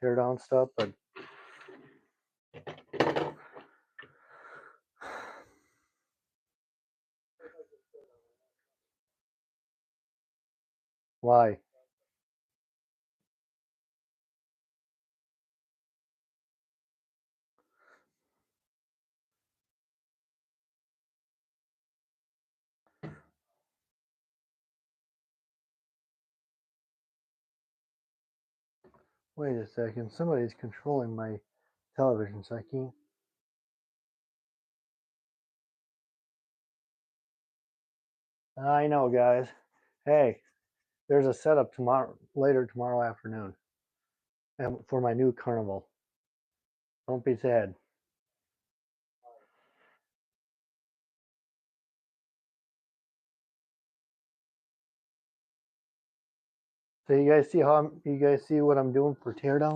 Teardown stuff, but why? Wait a second. Somebody's controlling my television, so I can't. I know, guys. Hey, there's a setup later tomorrow afternoon, and for my new carnival. Don't be sad. So you guys see what I'm doing for Teardown?